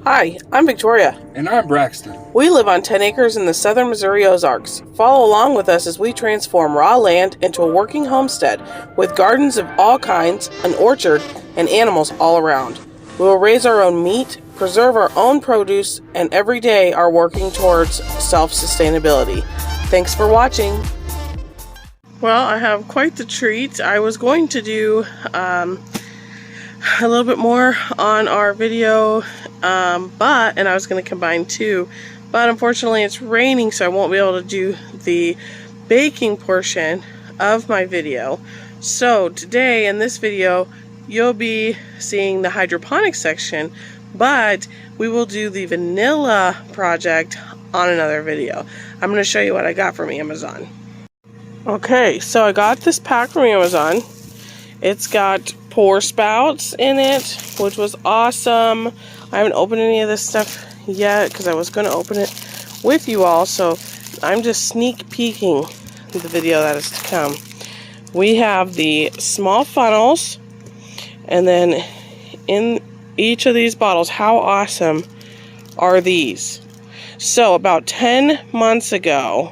Hi, I'm Victoria. And I'm Braxton. We live on 10 acres in the southern Missouri Ozarks. Follow along with us as we transform raw land into a working homestead with gardens of all kinds, an orchard, and animals all around. We will raise our own meat, preserve our own produce, and every day are working towards self-sustainability. Thanks for watching. Well, I have quite the treat. I was going to do a little bit more on our video, and I was going to combine two, but unfortunately it's raining, so I won't be able to do the baking portion of my video. So today in this video you'll be seeing the hydroponics section, but we will do the vanilla project on another video. I'm going to show you what I got from Amazon. Okay, so I got this pack from Amazon. It's got pour spouts in it, which was awesome. I haven't opened any of this stuff yet because I was going to open it with you all, so I'm just sneak peeking the video that is to come. We have the small funnels, and then in each of these bottles, how awesome are these? So about 10 months ago,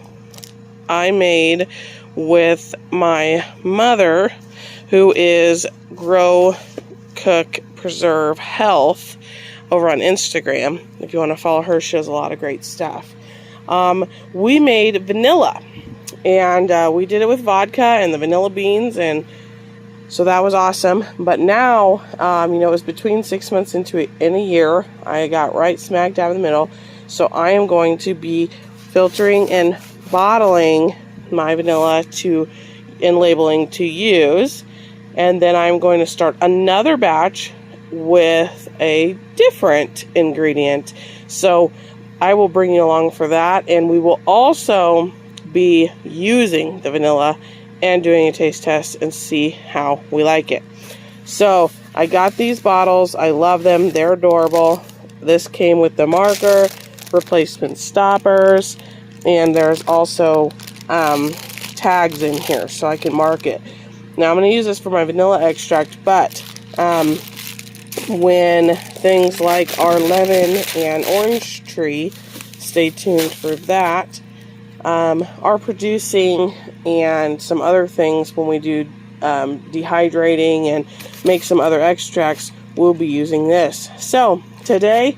I made with my mother, who is Grow, Cook, Preserve, Health over on Instagram. If you want to follow her, she has a lot of great stuff. We made vanilla, and we did it with vodka and the vanilla beans, and so that was awesome. But now, you know, it was between 6 months into it in a year. I got right smack dab in the middle, so I am going to be filtering and bottling my vanilla and labeling to use. And then I'm going to start another batch with a different ingredient. So I will bring you along for that. And we will also be using the vanilla and doing a taste test and see how we like it. So I got these bottles. I love them. They're adorable. This came with the marker, replacement stoppers, and there's also tags in here so I can mark it. Now I'm going to use this for my vanilla extract, but when things like our lemon and orange tree, stay tuned for that, are producing, and some other things when we do dehydrating and make some other extracts, we'll be using this. So today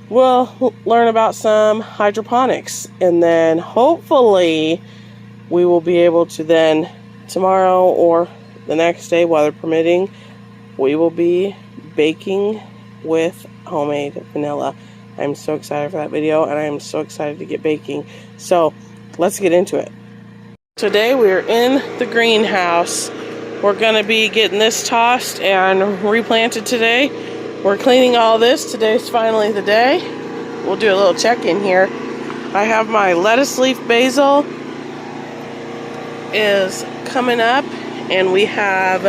we'll learn about some hydroponics, and then hopefully we will be able to then tomorrow or the next day, weather permitting, we will be baking with homemade vanilla. I'm so excited for that video, and I am so excited to get baking. So let's get into it. Today we're in the greenhouse. We're going to be getting this tossed and replanted today. We're cleaning all this. Today's finally the day. We'll do a little check-in here. I have my lettuce leaf basil is coming up, and we have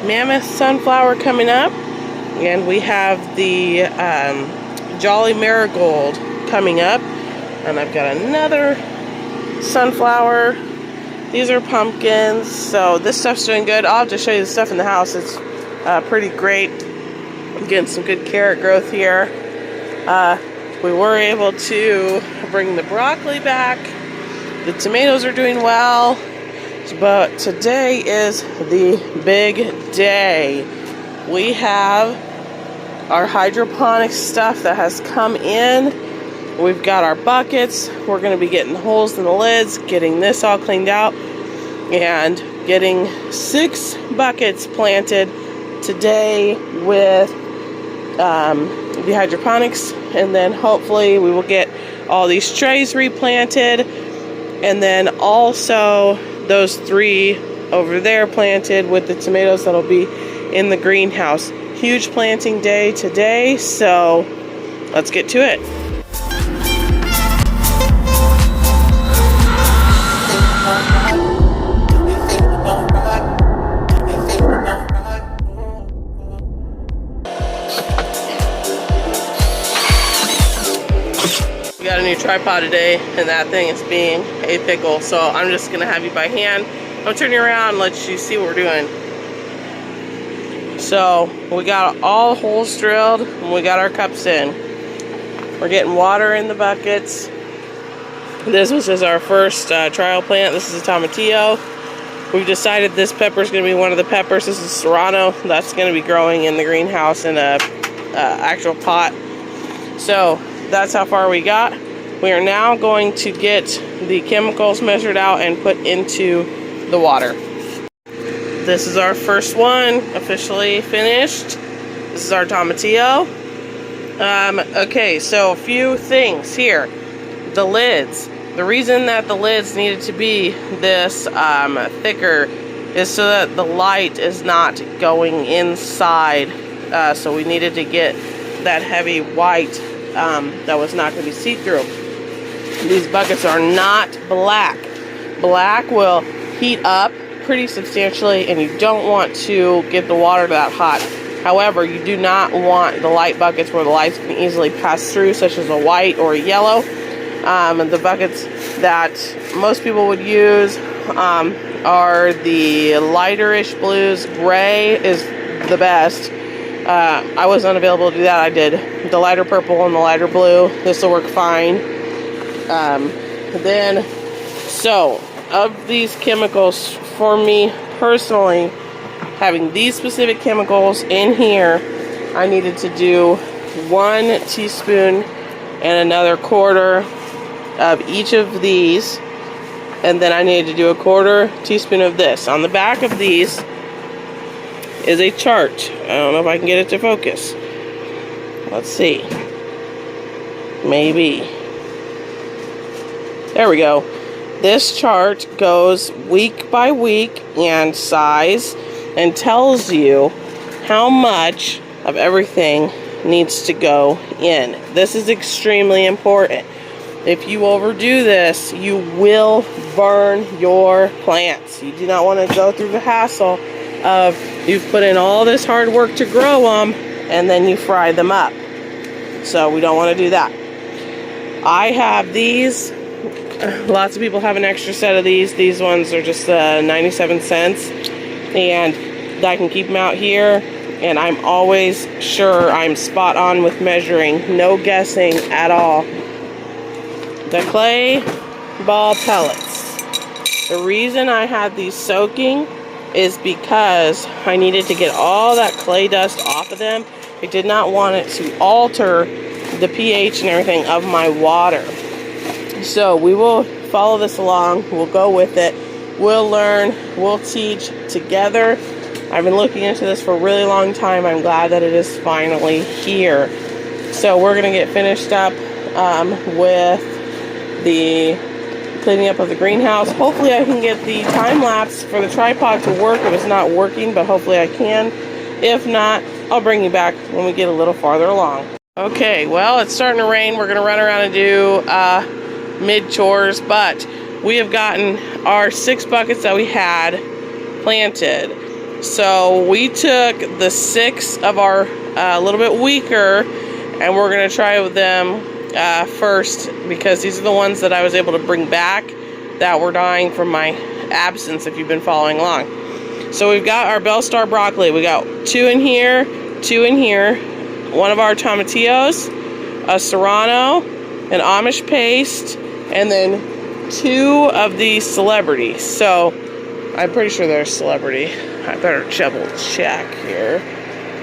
mammoth sunflower coming up, and we have the jolly marigold coming up, and I've got another sunflower. These are pumpkins, so this stuff's doing good. I'll have to show you the stuff in the house. It's pretty great. I'm getting some good carrot growth here. We were able to bring the broccoli back. The tomatoes are doing well. But today is the big day. We have our hydroponics stuff that has come in. We've got our buckets. We're going to be getting holes in the lids, getting this all cleaned out, and getting 6 buckets planted today with the hydroponics. And then hopefully we will get all these trays replanted, and then also those 3 over there planted with the tomatoes that'll be in the greenhouse. Huge planting day today, so let's get to it. We got a new tripod today, and that thing is being a pickle, so I'm just gonna have you by hand. I'll turn you around and let you see what we're doing. So we got all holes drilled, and we got our cups in. We're getting water in the buckets. This was just our first trial plant. This is a Tomatillo. We've decided this pepper is going to be one of the peppers. This is Serrano. That's going to be growing in the greenhouse in a actual pot. So that's how far we got. We are now going to get the chemicals measured out and put into the water. This is our first one, officially finished. This is our Tomatillo. Okay, so a few things here. The lids. The reason that the lids needed to be this thicker is so that the light is not going inside. So we needed to get that heavy white that was not going to be see-through. These buckets are not black. Black will heat up pretty substantially, and you don't want to get the water that hot. However, you do not want the light buckets where the lights can easily pass through, such as a white or a yellow. The buckets that most people would use are the lighterish blues. Gray is the best. I was unavailable to do that. I did the lighter purple and the lighter blue. This will work fine. So of these chemicals, for me personally, having these specific chemicals in here, I needed to do 1 teaspoon and another quarter of each of these, and then I needed to do a 1/4 teaspoon of this. On the back of these is a chart. I don't know if I can get it to focus. Let's see. Maybe. There we go. This chart goes week by week and size and tells you how much of everything needs to go in. This is extremely important. If you overdo this, you will burn your plants. You do not want to go through the hassle of you've put in all this hard work to grow them and then you fry them up. So we don't want to do that. I have these. Lots of people have an extra set of these. These ones are just 97 cents. And I can keep them out here. And I'm always sure I'm spot on with measuring. No guessing at all. The clay ball pellets. The reason I had these soaking is because I needed to get all that clay dust off of them. I did not want it to alter the pH and everything of my water. So we will follow this along. We'll go with it. We'll learn. We'll teach together. I've been looking into this for a really long time. I'm glad that it is finally here. So we're going to get finished up with the cleaning up of the greenhouse. Hopefully I can get the time lapse for the tripod to work. It was not working, but hopefully I can. If not, I'll bring you back when we get a little farther along. Okay, well, it's starting to rain. We're going to run around and do mid chores, but we have gotten our 6 buckets that we had planted. So we took the 6 of our a little bit weaker, and we're going to try with them first, because these are the ones that I was able to bring back that were dying from my absence, if you've been following along. So we've got our Bellstar broccoli. We got 2 in here, 2 in here, one of our tomatillos, a serrano, an Amish paste, and then 2 of these celebrities. So I'm pretty sure they're celebrity. I better double check here.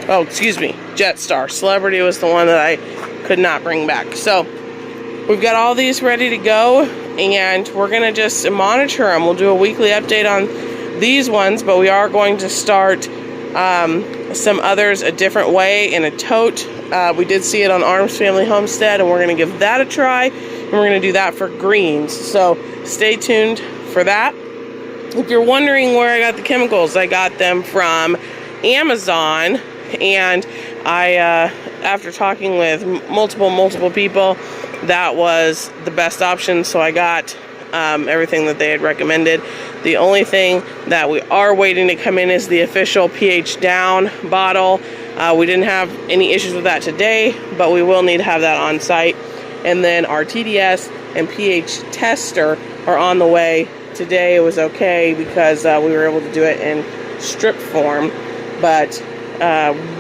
Oh, excuse me, Jetstar. Celebrity was the one that I could not bring back. So we've got all these ready to go, and we're going to just monitor them. We'll do a weekly update on these ones, but we are going to start some others a different way in a tote. We did see it on Arms Family Homestead, and we're going to give that a try, and we're going to do that for greens. So stay tuned for that. If you're wondering where I got the chemicals, I got them from Amazon, and I, after talking with multiple people, that was the best option, so I got everything that they had recommended. The only thing that we are waiting to come in is the official pH down bottle. We didn't have any issues with that today, but we will need to have that on site. And then our TDS and pH tester are on the way. Today it was okay because we were able to do it in strip form, but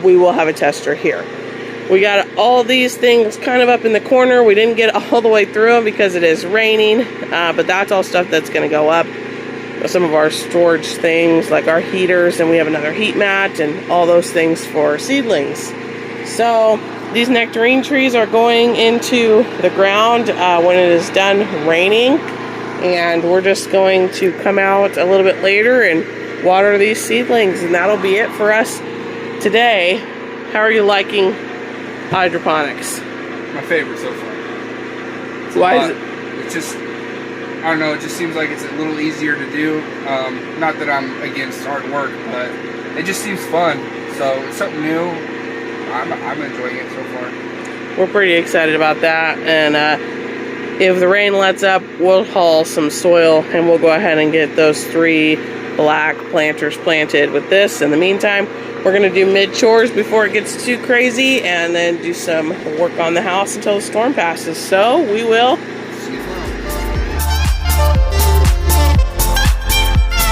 we will have a tester here. We got all these things kind of up in the corner. We didn't get all the way through them because it is raining, but that's all stuff that's going to go up. Some of our storage things like our heaters, and we have another heat mat and all those things for seedlings. So these nectarine trees are going into the ground when it is done raining, and we're just going to come out a little bit later and water these seedlings, and that'll be it for us today. How are you liking hydroponics? My favorite so far. Why is it? It's just, I don't know, it just seems like it's a little easier to do. Not that I'm against hard work, but it just seems fun. So it's something new. I'm enjoying it so far. We're pretty excited about that, and if the rain lets up, we'll haul some soil and we'll go ahead and get those 3 black planters planted with this. In the meantime, we're going to do mid-chores before it gets too crazy, and then do some work on the house until the storm passes. So we will